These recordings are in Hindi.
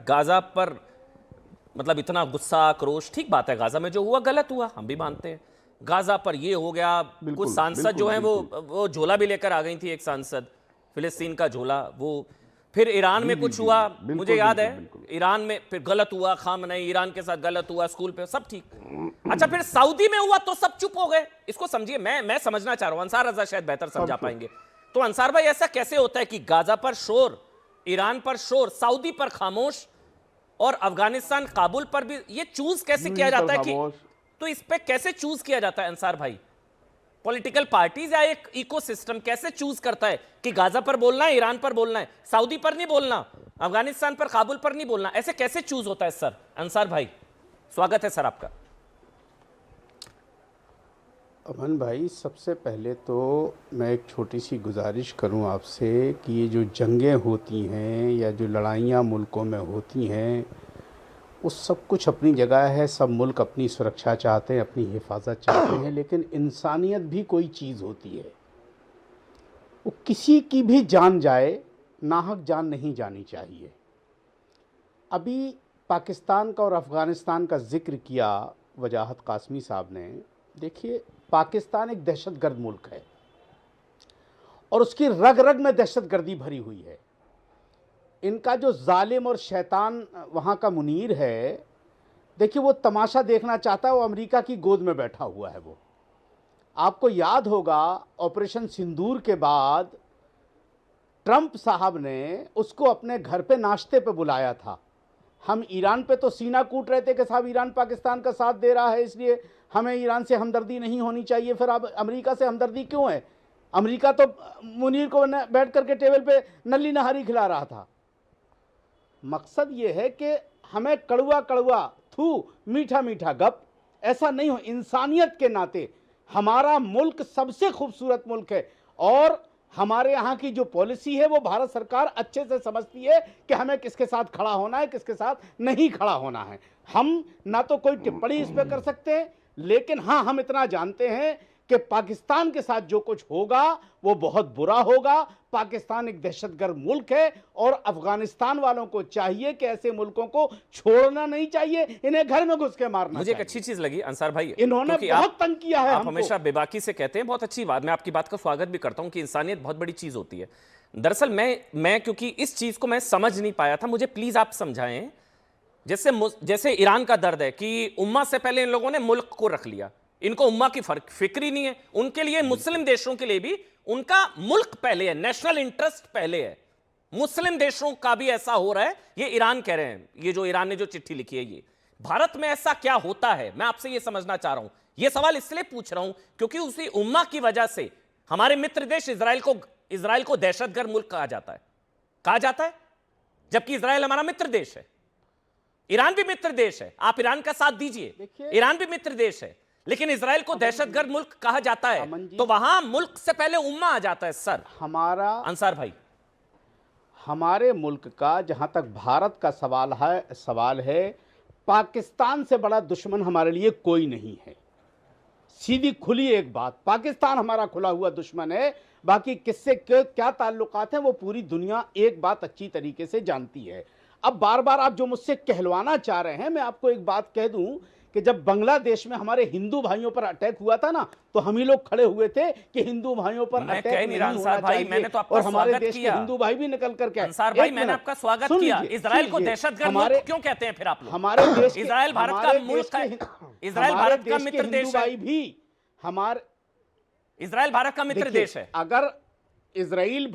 गाजा पर मतलब इतना गुस्सा आक्रोश, ठीक बात है, गाजा में जो हुआ गलत हुआ, हम भी मानते हैं। गाजा पर ये हो गया, कुछ सांसद जो हैं वो झोला भी लेकर आ गई थी, एक सांसद फिलिस्तीन का झोला, वो फिर ईरान में कुछ हुआ, मुझे याद है ईरान में फिर गलत हुआ, खामनई ईरान के साथ गलत हुआ, स्कूल पे सब ठीक। अच्छा फिर सऊदी में हुआ तो सब चुप हो गए। इसको समझिए, मैं समझना चाह रहा हूं, अंसार रजा शायद बेहतर समझा पाएंगे। तो अंसार भाई ऐसा कैसे होता है कि गाजा पर शोर, ईरान पर शोर, सऊदी पर खामोश, और अफगानिस्तान काबुल पर भी ये चूज कैसे किया जाता है कि, तो इस पे कैसे चूज किया जाता है अंसार भाई? पॉलिटिकल पार्टीज या एक इकोसिस्टम कैसे चूज करता है कि गाजा पर बोलना है, ईरान पर बोलना है, सऊदी पर नहीं बोलना, अफगानिस्तान पर, काबुल पर नहीं बोलना? ऐसे कैसे चूज होता है सर? अंसार भाई स्वागत है सर आपका। अमन भाई, सबसे पहले तो मैं एक छोटी सी गुजारिश करूं आपसे कि ये जो जंगें होती हैं या जो लड़ाइयाँ मुल्कों में होती हैं, वो सब कुछ अपनी जगह है, सब मुल्क अपनी सुरक्षा चाहते हैं, अपनी हिफाजत चाहते हैं, लेकिन इंसानियत भी कोई चीज़ होती है। वो किसी की भी जान जाए, नाहक जान नहीं जानी चाहिए। अभी पाकिस्तान का और अफ़गानिस्तान का ज़िक्र किया वजाहत कासमी साहब ने। देखिए, पाकिस्तान एक दहशतगर्द मुल्क है और उसकी रग रग में दहशतगर्दी भरी हुई है। इनका जो जालिम और शैतान वहाँ का मुनीर है, देखिए वो तमाशा देखना चाहता है, वो अमेरिका की गोद में बैठा हुआ है। वो आपको याद होगा ऑपरेशन सिंदूर के बाद ट्रंप साहब ने उसको अपने घर पे नाश्ते पे बुलाया था। हम ईरान पे तो सीना कूट रहे थे कि साहब ईरान पाकिस्तान का साथ दे रहा है, इसलिए हमें ईरान से हमदर्दी नहीं होनी चाहिए। फिर अब अमेरिका से हमदर्दी क्यों है? अमेरिका तो मुनीर को बैठ करके टेबल पे नली नहारी खिला रहा था। मकसद ये है कि हमें कड़वा कड़वा थू, मीठा मीठा गप ऐसा नहीं हो। इंसानियत के नाते हमारा मुल्क सबसे खूबसूरत मुल्क है और हमारे यहाँ की जो पॉलिसी है वो भारत सरकार अच्छे से समझती है कि हमें किसके साथ खड़ा होना है, किसके साथ नहीं खड़ा होना है। हम ना तो कोई टिप्पणी इस पर कर सकते हैं, लेकिन हाँ, हम इतना जानते हैं कि पाकिस्तान के साथ जो कुछ होगा वो बहुत बुरा होगा। पाकिस्तान एक दहशतगर्द मुल्क है और अफगानिस्तान वालों को चाहिए कि ऐसे मुल्कों को छोड़ना नहीं चाहिए, इन्हें घर में घुस के मारना। मुझे एक अच्छी चीज लगी अंसार भाई, इन्होंने बहुत तंग किया है। आप हमेशा बेबाकी से कहते हैं, बहुत अच्छी बात, मैं आपकी बात का स्वागत भी करता हूं कि इंसानियत बहुत बड़ी चीज होती है। दरअसल मैं क्योंकि इस चीज को मैं समझ नहीं पाया था, मुझे प्लीज आप समझाएं। जैसे ईरान का दर्द है कि उम्मा से पहले इन लोगों ने मुल्क को रख लिया, इनको उम्मा की फिक्र ही नहीं है। उनके लिए, मुस्लिम देशों के लिए भी उनका मुल्क पहले है, नेशनल इंटरेस्ट पहले है। मुस्लिम देशों का भी ऐसा हो रहा है, ये ईरान कह रहे हैं, ये जो ईरान ने जो चिट्ठी लिखी है, ये भारत में ऐसा क्या होता है, मैं आपसे ये समझना चाह रहा हूं। ये सवाल इसलिए पूछ रहा हूं क्योंकि उसी उम्मा की वजह से हमारे मित्र देश इजराइल को दहशतगर्द मुल्क कहा जाता है, जबकि इजराइल हमारा मित्र देश है। ईरान भी मित्र देश है, आप ईरान का साथ दीजिए, ईरान भी मित्र देश है, लेकिन इजराइल को दहशतगर्द मुल्क कहा जाता है, तो वहां मुल्क से पहले उम्मा आ जाता है। सर हमारा अंसार भाई, हमारे मुल्क का जहां तक भारत का सवाल है, पाकिस्तान से बड़ा दुश्मन हमारे लिए कोई नहीं है। सीधी खुली एक बात, पाकिस्तान हमारा खुला हुआ दुश्मन है। बाकी किससे क्या ताल्लुकात हैं वो पूरी दुनिया एक बात अच्छी तरीके से जानती है। अब बार बार आप जो मुझसे कहलवाना चाह रहे हैं, मैं आपको एक बात कह दूं कि जब बांग्लादेश में हमारे हिंदू भाइयों पर अटैक हुआ था ना, तो हम ही लोग खड़े हुए थे कि हिंदू भाइयों पर अटैक नहीं होना चाहिए। मैंने तो आपका और हमारे स्वागत देश के किया। हिंदू भाई भी निकल करके, अंसार भाई मैंने आपका स्वागत किया। इजराइल को दहशतगर्द मुल्क क्यों कहते हैं फिर आप लोग? हमारे देश, इजराइल भारत का मुल्क है, इजराइल भारत का मित्र देश है, भी हमारे इजराइल भारत का मित्र देश है। अगर इजराइल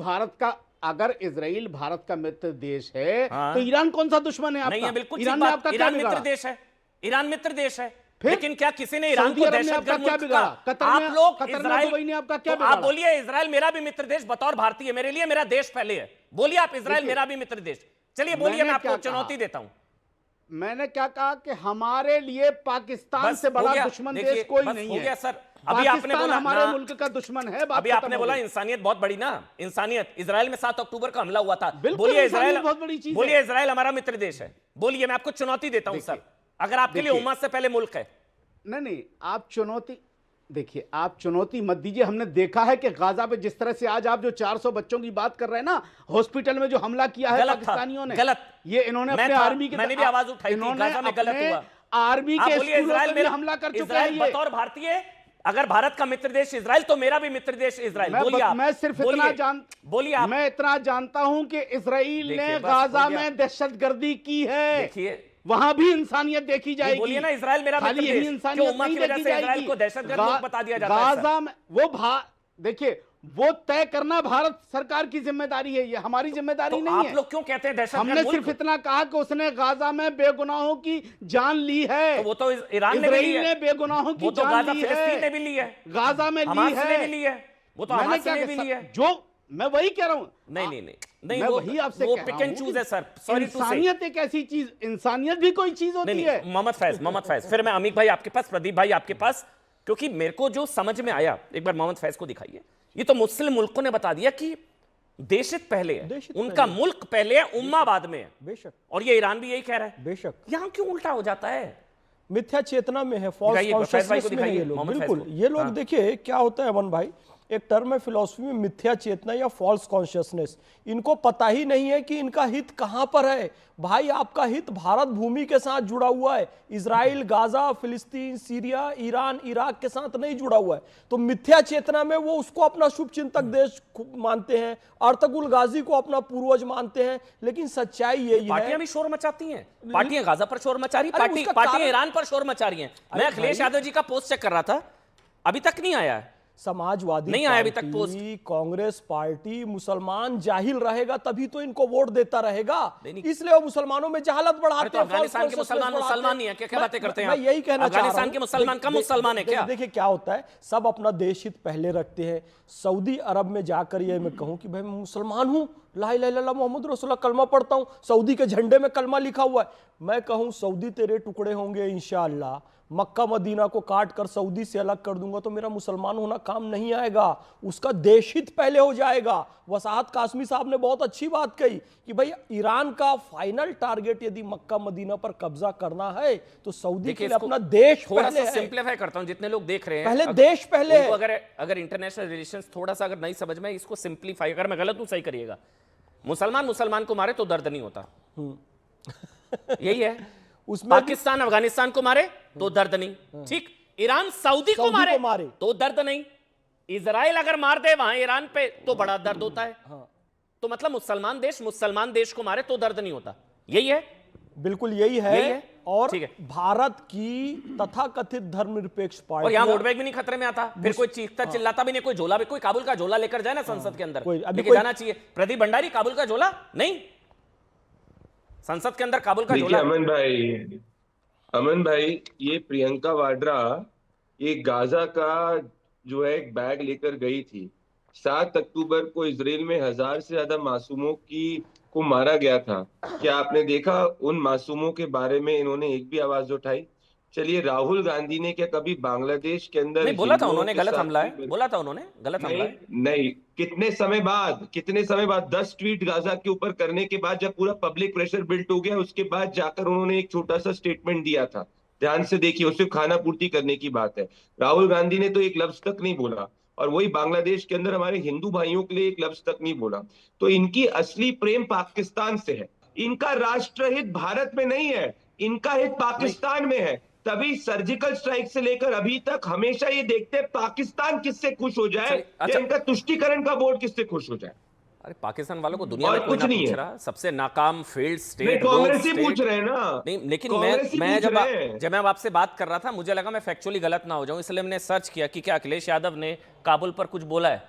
भारत का मित्र देश है, तो ईरान कौन सा दुश्मन है आपका? नहीं है, बिल्कुल ईरान ने आपका क्या मित्र देश है, ईरान मित्र देश है। लेकिन क्या किसी ने ईरान को दहशतगर्द मुल्क कहा? आप लोग इजराइल, आपका क्या आप बोलिए इजराइल मेरा भी मित्र देश, बतौर भारतीय मेरे लिए मेरा देश पहले है। बोलिए आप, इजराइल मेरा भी मित्र देश। चलिए बोलिए, मैं आपको चुनौती देता हूं। मैंने क्या कहा कि हमारे लिए पाकिस्तान से बड़ा दुश्मन देश कोई नहीं है। हो गया सर, अभी आपने बोला हमारे मुल्क का दुश्मन है। अभी आपने बोला इंसानियत बहुत बड़ी ना, इंसानियत। इजराइल में 7 अक्टूबर का हमला हुआ था, बोलिए इजराइल बहुत बड़ी चीज है। बोलिए इजराइल हमारा मित्र देश है। बोलिए, मैं आपको चुनौती देता हूं सर, अगर आपके लिए उम्मा से पहले मुल्क है। नहीं, आप चुनौती देखिए, आप चुनौती मत दीजिए। हमने देखा है कि गाजा पे जिस तरह से आज आप जो 400 बच्चों की बात कर रहे हैं ना, हॉस्पिटल में जो हमला किया है गलत था, पाकिस्तानियों ने, गलत। ये इन्होंने मैं अपने था, आर्मी के, मैंने भी आवाज उठाई थी, इन्होंने गाजा में गलत अपने हुआ। आर्मी आप के बोलिए स्कूलों इजराइल पे भी मेरा हमला कर चुके इजराइल हैं ये। बतौर भारतीय, अगर भारत का मित्र देश इजराइल तो मेरा भी मित्र देश इजराइल। बोलिए आप, मैं सिर्फ बोलिए, इतना बोलिए आप। मैं इतना जानता हूं कि इजराइल देखिए, ने बस गाजा हो गया। में दहशतगर्दी की है। देखिए, वहां भी इंसानियत देखी जाएगी। बोलिए ना इजराइल मेरा खाली मित्र यही देश, इंसानियत क्यों उम्मा नहीं की वजह देखी से इजराइल जाएगी। को दहशतगर्द मुल्क बता दिया जाता है? गाजा में देखिए, वो तय करना भारत सरकार की जिम्मेदारी है, ये हमारी जिम्मेदारी तो नहीं आप है। लोग क्यों कहते हैं दहशतगर्द हमने मुल्क? सिर्फ इतना कहा कि उसने गाजा में बेगुनाहों की जान ली है। तो वो तो ईरान ने भी ली इजराइल है, ने बेगुनाहों की वो तो जान गाजा ली फिलिस्तीन ने है, भी ली है, गाजा में ली हमास ने भी है। ली है, वो तो मैंने हमास क्या ने भी ली है। जो मैं वही कह रहा हूं। नहीं, मैं वो वही आपसे वो कह पिक रहा एंड हूं चूज कि है सर, सॉरी टू से। इंसानियत एक ऐसी चीज, इंसानियत भी कोई चीज होती नहीं, है। मोहम्मद फैज, फिर मैं अमीर भाई आपके पास, प्रदीप भाई आपके पास, क्योंकि मेरे को जो समझ में आया, एक बार मोहम्मद फैज को दिखाइए। ये तो मुस्लिम मुल्कों ने बता दिया कि देशित पहले है, उनका मुल्क पहले है, उम्मा बाद में है। बेशक, और ये ईरान भी यही कह रहा है। बेशक, यहां क्यों उल्टा हो जाता है? मिथ्या चेतना में है, फॉल्स दिखाइए, फैज भाई को कॉन्शियसनेस में है ये दिखाइए, लोग। मोहम्मद फैज बिल्कुल, को। ये लोग हाँ। देखिए क्या होता है अमन भाई, एक टर्म है फिलॉसफी में मिथ्या चेतना या फॉल्स कॉन्शियसनेस। इनको पता ही नहीं है कि इनका हित कहां पर है। भाई, आपका हित भारत भूमि के साथ जुड़ा हुआ है, इजराइल, गाजा, फिलिस्तीन, सीरिया, ईरान, इराक के साथ नहीं जुड़ा हुआ है। तो मिथ्या चेतना में वो उसको अपना शुभचिंतक देश मानते हैं, अर्तुगरुल गाजी को अपना पूर्वज मानते हैं। लेकिन सच्चाई यही है, पार्टियां भी शोर मचाती हैं, पार्टियां गाजा पर शोर मचा रही, अरे उसका पार्टियां कारण- ईरान पर शोर मचा रही हैं। मैं अखिलेश यादव जी का पोस्ट चेक कर रहा था, अभी तक नहीं आया है। समाजवादी नहीं आया अभी तक पार्टी, कांग्रेस पार्टी, मुसलमान जाहिल रहेगा तभी तो इनको वोट देता रहेगा, इसलिए वो मुसलमानों में जहालत बढ़ाते तो अफगानिस्तान के मुसलमान मुसलमान नहीं है क्या? क्या बातें करते हैं मैं आप? यही कहना चाह रहा हूं। अफगानिस्तान के मुसलमान कम मुसलमान है क्या? देखिए क्या होता है, सब अपना देश हित पहले रखते हैं। सऊदी अरब में जाकर ये मैं कहूं कि भाई मैं मुसलमान हूं, ला इलाहा इल्लल्लाह मोहम्मद रसूलुल्लाह कलमा पढ़ता हूं, सऊदी के झंडे में कलमा लिखा हुआ है, मैं कहूं सऊदी तेरे टुकड़े होंगे इंशाअल्लाह, मक्का मदीना को काट कर सऊदी से अलग कर दूंगा, तो मेरा मुसलमान होना काम नहीं आएगा, उसका देश हित पहले हो जाएगा। वसाहत कासमी साहब ने बहुत अच्छी बात कही कि भाई ईरान का फाइनल टारगेट यदि मक्का मदीना पर कब्जा करना है तो सऊदी के लिए अपना देश थोड़ा पहले सा है। सिंप्लीफाई करता हूं, जितने लोग देख रहे हैं पहले देश पहले है। अगर इंटरनेशनल रिलेशंस थोड़ा सा अगर नहीं समझ में, इसको सिंप्लीफाई, अगर मैं गलत हूं सही करिएगा। मुसलमान मुसलमान को मारे तो दर्द नहीं होता, यही है। उसमें पाकिस्तान अफगानिस्तान को मारे तो दर्द नहीं, ठीक। ईरान सऊदी को मारे तो दर्द नहीं। इजराइल अगर मार दे वहां ईरान पे तो बड़ा दर्द होता है। तो मतलब मुसलमान देश को मारे तो दर्द नहीं होता, यही है। बिल्कुल यही है। और ठीक है। भारत की तथाकथित धर्मनिरपेक्ष पार्टी, और यहाँ वोट बैंक भी नहीं खतरे में आता, फिर कोई चीखता चिल्लाता भी नहीं, कोई झोला भी, कोई काबुल का झोला लेकर जाए ना संसद के अंदर, लेके जाना चाहिए। प्रदीप भंडारी काबुल का झोला नहीं, संसद के अंदर काबुल का झोला। अमन भाई, ये प्रियंका वाड्रा ये गाजा का जो है एक बैग लेकर गई थी। 7 अक्टूबर को इजराइल में 1000 से ज्यादा मासूमों को मारा गया था। क्या आपने देखा उन मासूमों के बारे में इन्होंने एक भी आवाज उठाई? चलिए, राहुल गांधी ने क्या कभी बांग्लादेश के अंदर नहीं बोला था उन्होंने गलत हमला है, बोला था उन्होंने गलत हमला है। नहीं, कितने समय बाद 10 ट्वीट गाजा के ऊपर करने के बाद, जब पूरा पब्लिक प्रेशर बिल्ट हो गया, उसके बाद जाकर उन्होंने एक छोटा सा स्टेटमेंट दिया था। ध्यान से देखिए, उससे खाना पूर्ति करने की बात है। राहुल गांधी ने तो एक लफ्ज तक नहीं बोला, और वही बांग्लादेश के अंदर हमारे हिंदू भाइयों के लिए एक लफ्ज तक नहीं बोला। तो इनकी असली प्रेम पाकिस्तान से है, इनका राष्ट्रहित भारत में नहीं है, इनका हित पाकिस्तान में है। तभी सर्जिकल स्ट्राइक से लेकर अभी तक हमेशा ये देखते हैं पाकिस्तान किससे खुश हो जाए, या इनका तुष्टीकरण का बोर्ड किससे खुश हो जाए। अरे पाकिस्तान वालों को दुनिया और में कोई कुछ ना नहीं पूछ है। रहा, सबसे नाकाम फेल्ड स्टेट कांग्रेस ही पूछ रहे हैं ना। नहीं, लेकिन कांग्रेस ही मैं पूछ रहे हैं। जब मैं आपसे बात कर रहा था, मुझे लगा मैं फैक्चुअली गलत ना हो जाऊं, इसलिए मैंने सर्च किया कि क्या अखिलेश यादव ने काबुल पर कुछ बोला है।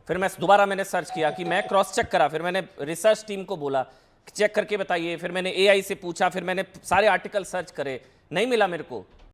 फिर मैं दोबारा मैंने सर्च किया, कि मैं क्रॉस चेक करा, फिर मैंने रिसर्च टीम को बोला चेक करके बताइए, फिर मैंने एआई से पूछा, फिर मैंने सारे आर्टिकल सर्च करे, नहीं मिला मेरे को।